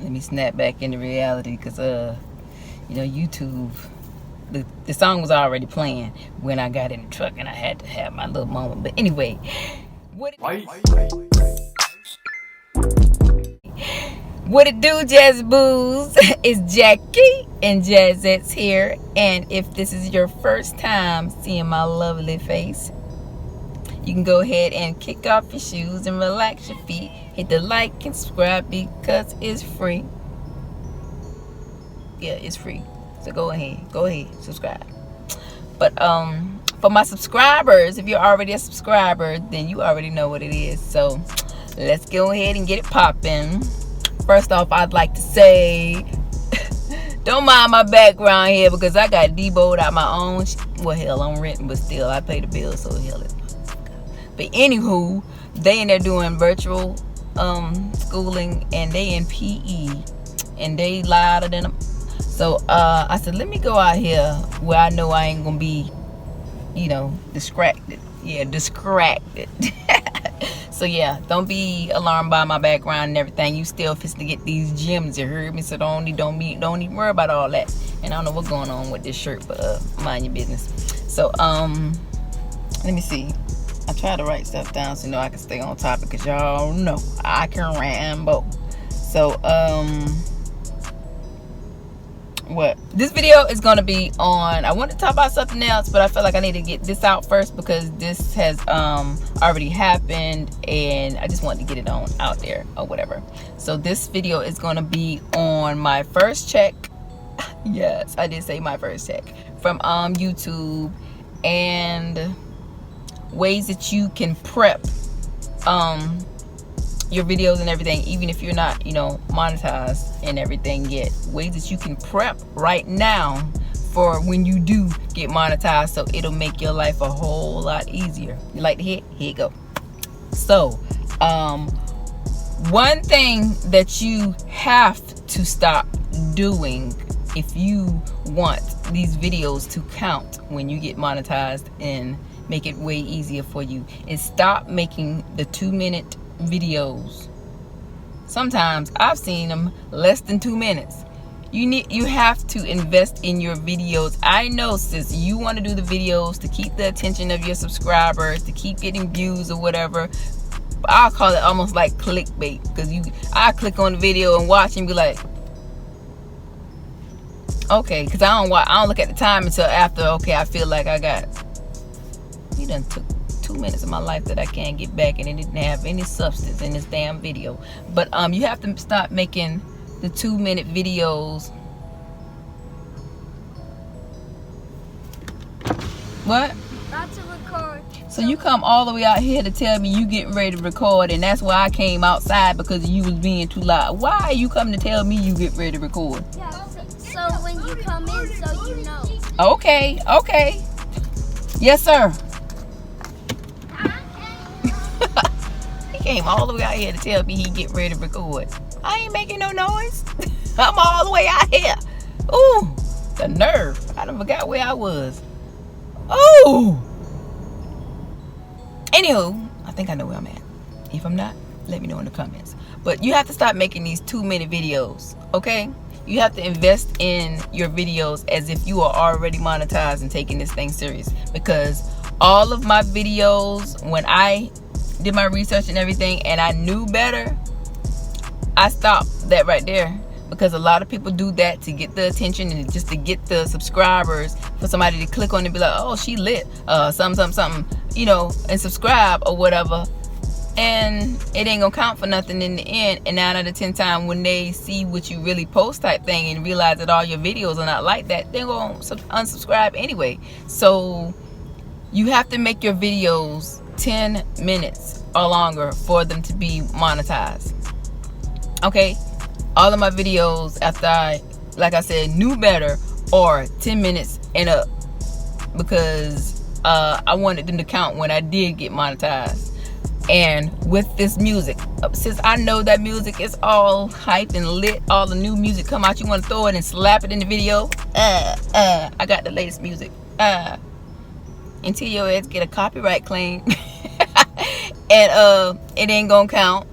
Let me snap back into reality, because you know, YouTube, the song was already playing when I got in the truck, and I had to have my little moment. But anyway, what it do, Jazz Boos? It's Jackie and Jazzets here. And if this is your first time seeing my lovely face, you can go ahead and kick off your shoes and relax your feet. Hit the like and subscribe because it's free. Yeah, it's free. So go ahead, subscribe. But for my subscribers, if you're already a subscriber, then you already know what it is. So let's go ahead and get it popping. First off, I'd like to say, don't mind my background here, because I got deboed out my own. Well, hell, I'm renting, but still, I pay the bills, so hell it. But anywho, they in there doing virtual schooling, and they in PE, and they louder than them. So I said, let me go out here where I know I ain't gonna be, you know, distracted. Yeah, distracted. So yeah, don't be alarmed by my background and everything. You still fit to get these gems, you heard me? So don't even worry about all that. And I don't know what's going on with this shirt, but mind your business. So let me see. I try to write stuff down so you know I can stay on topic, because y'all know I can ramble. So what this video is going to be on, I want to talk about something else, but I feel like I need to get this out first, because this has already happened, and I just wanted to get it on out there or whatever. So this video is going to be on my first check. Yes, I did say my first check from YouTube, and ways that you can prep your videos and everything, even if you're not, you know, monetized and everything yet. Ways that you can prep right now for when you do get monetized, so it'll make your life a whole lot easier. You like to hit? Here you go. So one thing that you have to stop doing if you want these videos to count when you get monetized and make it way easier for you is stop making the 2-minute videos. Sometimes I've seen them less than 2 minutes. You have to invest in your videos. I know, sis, you want to do the videos to keep the attention of your subscribers, to keep getting views or whatever. I'll call it almost like clickbait, because I click on the video and watch and be like, okay, because I don't look at the time until after. Okay, I feel like he done took 2 minutes of my life that I can't get back, and it didn't have any substance in this damn video. But you have to stop making the 2-minute videos. What? Not to record. So you come all the way out here to tell me you getting ready to record, and that's why I came outside, because you was being too loud. Why are you coming to tell me you get ready to record? Yeah, so when you come in, so you know. Okay. Yes, sir. He came all the way out here to tell me he get ready to record. I ain't making no noise. I'm all the way out here. Ooh, the nerve. I done forgot where I was. Ooh. Anywho, I think I know where I'm at. If I'm not, let me know in the comments. But you have to stop making these 2-minute videos, okay? You have to invest in your videos as if you are already monetized and taking this thing serious. Because all of my videos, when I did my research and everything and I knew better, I stopped that right there, because a lot of people do that to get the attention and just to get the subscribers, for somebody to click on and be like, oh, she lit, something, you know, and subscribe or whatever, and it ain't gonna count for nothing in the end. And 9 out of 10 times when they see what you really post type thing and realize that all your videos are not like that, they're gonna unsubscribe anyway. So you have to make your videos 10 minutes or longer for them to be monetized. Okay, all of my videos, after I, like I said, knew better, are 10 minutes and up, because I wanted them to count when I did get monetized. And with this music, since I know that music is all hype and lit, all the new music come out, you want to throw it and slap it in the video. I got the latest music. Until your ass get a copyright claim, and it ain't gonna count.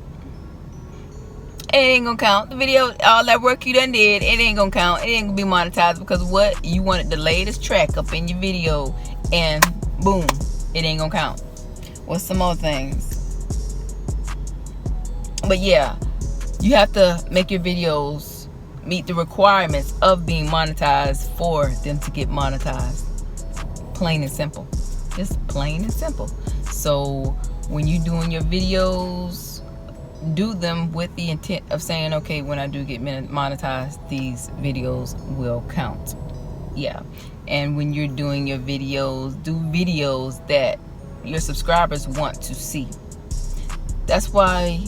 it ain't gonna count. The video, all that work you done did, it ain't gonna count. It ain't gonna be monetized because what? You wanted the latest track up in your video, and boom, it ain't gonna count. What's some more things? But yeah, you have to make your videos meet the requirements of being monetized for them to get monetized. Plain and simple. Just plain and simple. So when you're doing your videos, do them with the intent of saying, okay, when I do get monetized, these videos will count. Yeah. And when you're doing your videos, do videos that your subscribers want to see. That's why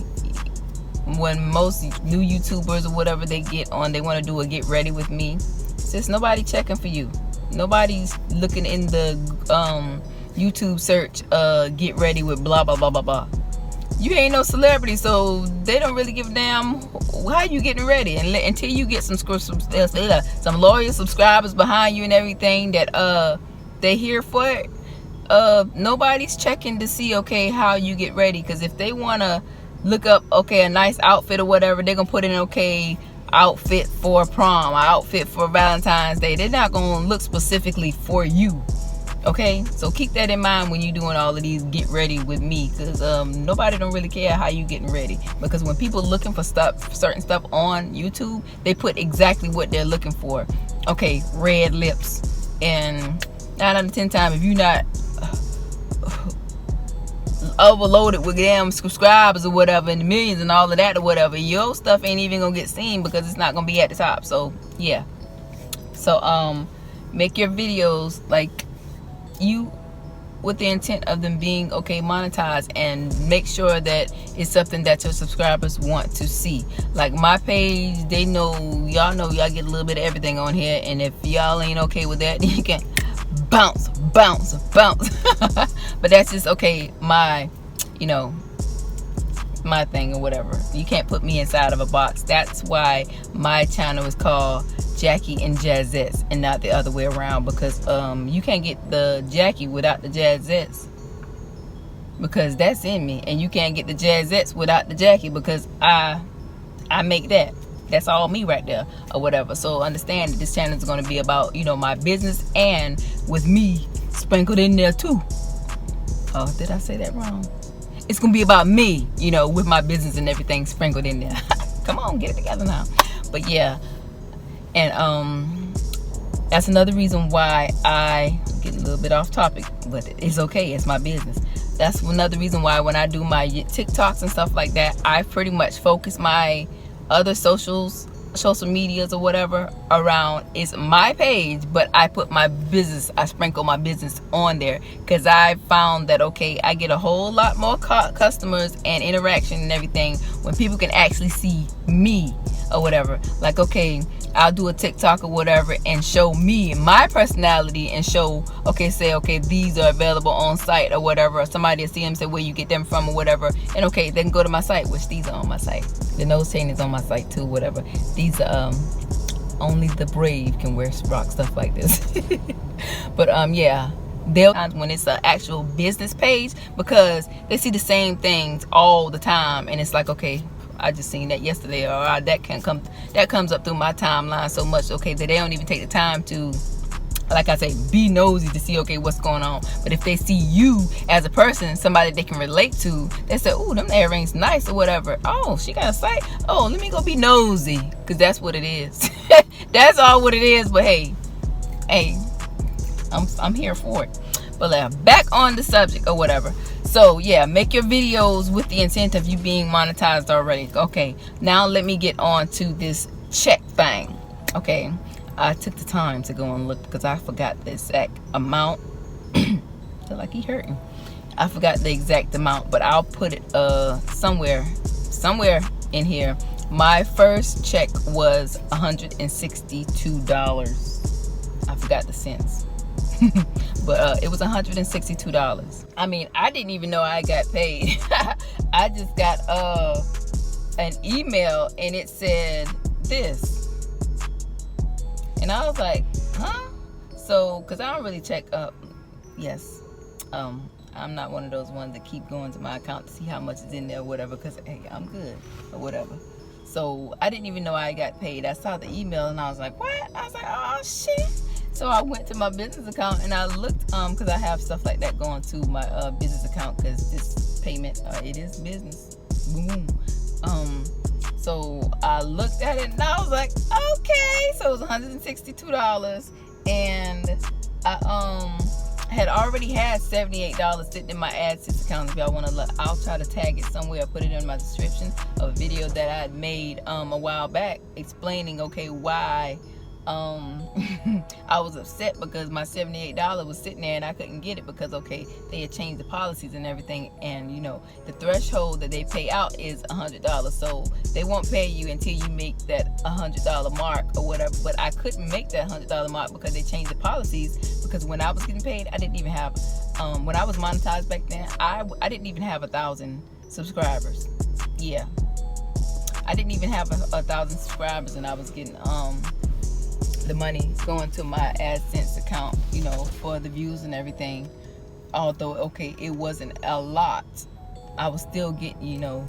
when most new YouTubers or whatever they get on, they want to do a get ready with me, since nobody checking for you. Nobody's looking in the YouTube search, get ready with blah blah blah blah blah. You ain't no celebrity, so they don't really give a damn how you getting ready. And until you get some loyal subscribers behind you and everything that they here for it, nobody's checking to see, okay, how you get ready. Because if they want to look up, okay, a nice outfit or whatever, they're gonna put in, okay, outfit for prom, outfit for Valentine's Day. They're not gonna look specifically for you. Okay, so keep that in mind when you're doing all of these get ready with me, because nobody don't really care how you getting ready. Because when people looking for certain stuff on YouTube, they put exactly what they're looking for. Okay, red lips, and 9 out of 10 times, if you're not overloaded with damn subscribers or whatever, and the millions and all of that or whatever, your stuff ain't even gonna get seen because it's not gonna be at the top. So yeah, so make your videos like you with the intent of them being, okay, monetized, and make sure that it's something that your subscribers want to see. Like my page, they know, y'all get a little bit of everything on here, and if y'all ain't okay with that, then you can bounce. But that's just, okay, my, you know, my thing or whatever. You can't put me inside of a box. That's why my channel is called Jackie and Jazzets and not the other way around, because you can't get the Jackie without the Jazzets, because that's in me, and you can't get the Jazzets without the Jackie, because I make that. That's all me right there or whatever. So understand that this channel is going to be about, you know, my business, and with me sprinkled in there too. Oh, did I say that wrong? It's going to be about me, you know, with my business and everything sprinkled in there. Come on, get it together now. But yeah, and that's another reason why I get a little bit off topic, but it's okay, it's my business. That's another reason why when I do my TikToks and stuff like that, I pretty much focus my other social medias or whatever around is my page, but I put my business, I sprinkle my business on there, because I found that, okay, I get a whole lot more customers and interaction and everything when people can actually see me or whatever. Like, okay, I'll do a TikTok or whatever and show me, my personality, and show, okay, say, okay, these are available on site or whatever, or somebody will see them, say where you get them from or whatever, and okay, they can go to my site, which these are on my site. The nose chain is on my site too, whatever. These are only the brave can wear rock stuff like this. But yeah, they'll when it's an actual business page, because they see the same things all the time, and it's like, okay, I just seen that yesterday, or that comes up through my timeline so much, okay, that they don't even take the time to, like I say, be nosy to see, okay, what's going on. But if they see you as a person, somebody they can relate to, they say, oh, them earrings nice or whatever. Oh, she got a site. Oh, let me go be nosy, because that's what it is. That's all what it is. But hey, I'm here for it. But back on the subject or whatever. So yeah, make your videos with the intent of you being monetized already. Okay, now let me get on to this check thing. Okay, I took the time to go and look because I forgot the exact amount. Feel like he hurting. I forgot the exact amount, but I'll put it somewhere in here. My first check was $162. I forgot the cents. But it was $162. I mean, I didn't even know I got paid. I just got an email and it said this, and I was like, huh? So, because I don't really check up. Yes, I'm not one of those ones that keep going to my account to see how much is in there or whatever, because hey, I'm good or whatever. So I didn't even know I got paid. I saw the email and I was like, what? I was like, oh shit. So I went to my business account and I looked, because I have stuff like that going to my business account, because this payment, it is business. Boom. So I looked at it and I was like, okay. So it was $162, and I had already had $78 sitting in my AdSense account. If y'all want to look, I'll try to tag it somewhere. I'll put it in my description of a video that I had made a while back explaining, okay, why I was upset because my $78 was sitting there and I couldn't get it because, okay, they had changed the policies and everything, and you know, the threshold that they pay out is $100, so they won't pay you until you make that $100 mark or whatever. But I couldn't make that $100 mark because they changed the policies, because when I was getting paid, I didn't even have when I was monetized back then, I didn't even have 1,000 subscribers. Yeah, I didn't even have 1,000 subscribers, and I was getting the money going to my AdSense account, you know, for the views and everything. Although, okay, it wasn't a lot, I was still getting, you know,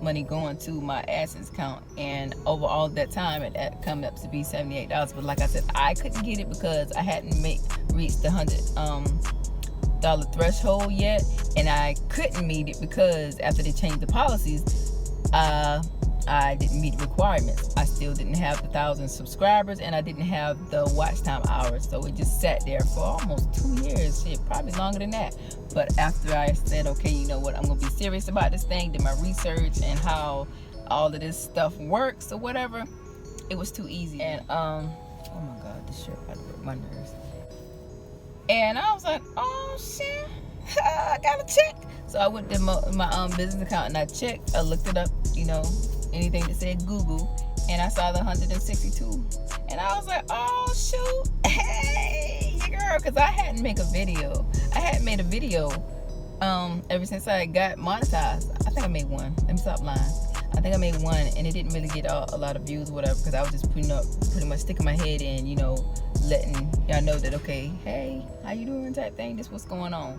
money going to my AdSense account. And over all that time, it come up to be $78. But like I said, I couldn't get it because I hadn't reached the $100 threshold yet, and I couldn't meet it because after they changed the policies, I didn't meet the requirements. I still didn't have the 1,000 subscribers, and I didn't have the watch time hours. So it just sat there for almost 2 years, shit, probably longer than that. But after I said, okay, you know what, I'm gonna be serious about this thing, did my research and how all of this stuff works or whatever, it was too easy. And oh my God, this shirt about to break my nerves. And I was like, oh shit, I got a check. So I went to my business account and I checked, I looked it up, you know, anything that said Google, and I saw the 162, and I was like, oh shoot, hey girl, because I hadn't made a video. I hadn't made a video ever since I got monetized. I think I made one. Let me stop lying. I think I made one, and it didn't really get a lot of views or whatever, because I was just pretty much sticking my head in, you know, letting y'all know that, okay, hey, how you doing type thing, this what's going on.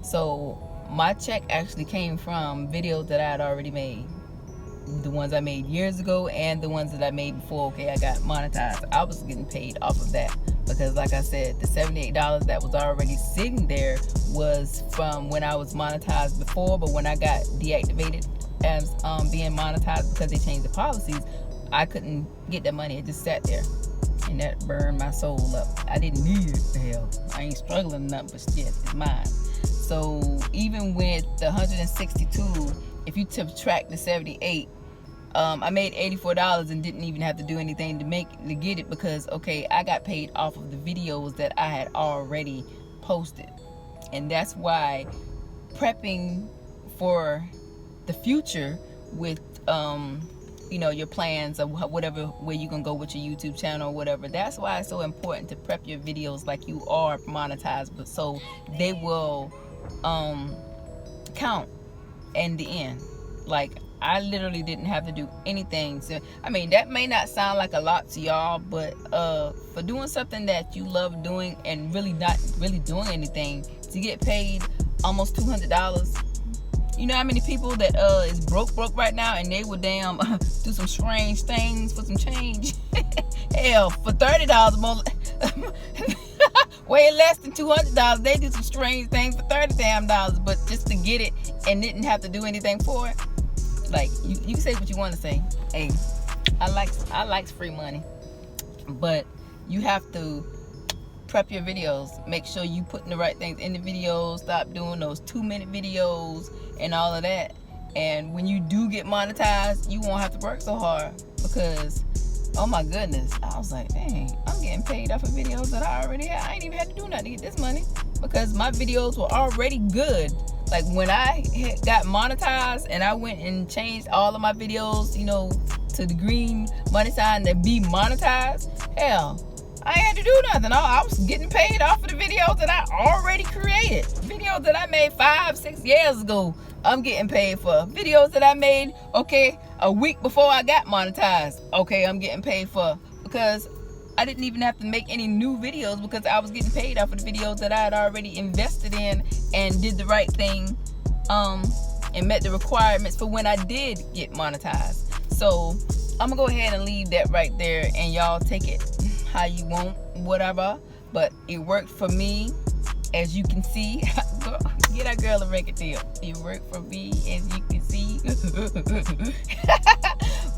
So my check actually came from videos that I had already made. The ones I made years ago and the ones that I made before, okay, I got monetized. I was getting paid off of that because, like I said, the $78 that was already sitting there was from when I was monetized before, but when I got deactivated as being monetized because they changed the policies, I couldn't get that money. It just sat there, and that burned my soul up. I didn't need it, the hell. I ain't struggling nothing, but shit, it's mine. So even with the 162, if you subtract the 78, I made $84 and didn't even have to do anything to get it, because, okay, I got paid off of the videos that I had already posted. And that's why prepping for the future with you know, your plans of whatever, where you can go with your YouTube channel or whatever, that's why it's so important to prep your videos like you are monetized, but so they will count in the end. Like, I literally didn't have to do anything. So I mean, that may not sound like a lot to y'all, but for doing something that you love doing and really not really doing anything, to get paid almost $200, you know how many people that is broke right now, and they would damn do some strange things for some change. Hell, for $30 more, way less than $200, they do some strange things for $30 damn dollars, but just to get it and didn't have to do anything for it. Like, you say what you want to say. Hey, I likes free money, but you have to prep your videos. Make sure you putting the right things in the videos. Stop doing those 2-minute videos and all of that. And when you do get monetized, you won't have to work so hard, because, oh my goodness, I was like, dang, I'm getting paid off of videos that I already had. I ain't even had to do nothing to get this money, because my videos were already good. Like, when I got monetized and I went and changed all of my videos, you know, to the green money sign to be monetized, hell, I ain't had to do nothing. I was getting paid off of the videos that I already created. Videos that I made 5-6 years ago, I'm getting paid for. Videos that I made, okay, a week before I got monetized, okay, I'm getting paid for. Because I didn't even have to make any new videos, because I was getting paid off of the videos that I had already invested in and did the right thing and met the requirements for when I did get monetized. So I'm gonna go ahead and leave that right there, and y'all take it how you want, whatever. But it worked for me, as you can see. Get that girl a record deal. It worked for me, as you can see.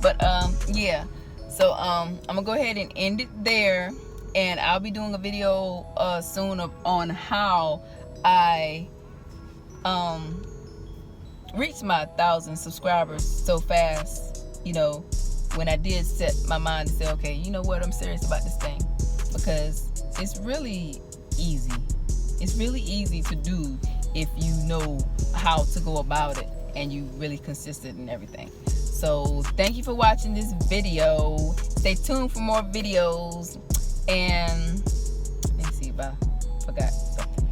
But yeah. So I'm gonna go ahead and end it there, and I'll be doing a video soon on how I reached my 1,000 subscribers so fast. You know, when I did set my mind to say, okay, you know what, I'm serious about this thing, because it's really easy. It's really easy to do if you know how to go about it and you really consistent and everything. So thank you for watching this video. Stay tuned for more videos. And let me see if I forgot something.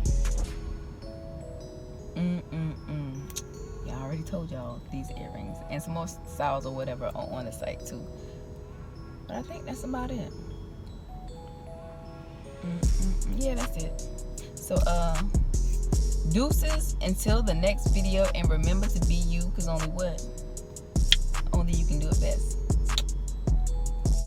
Yeah, I already told y'all these earrings and some more styles or whatever are on the site too. But I think that's about it. Yeah, that's it. So deuces until the next video, and remember to be you, because only you can do it best.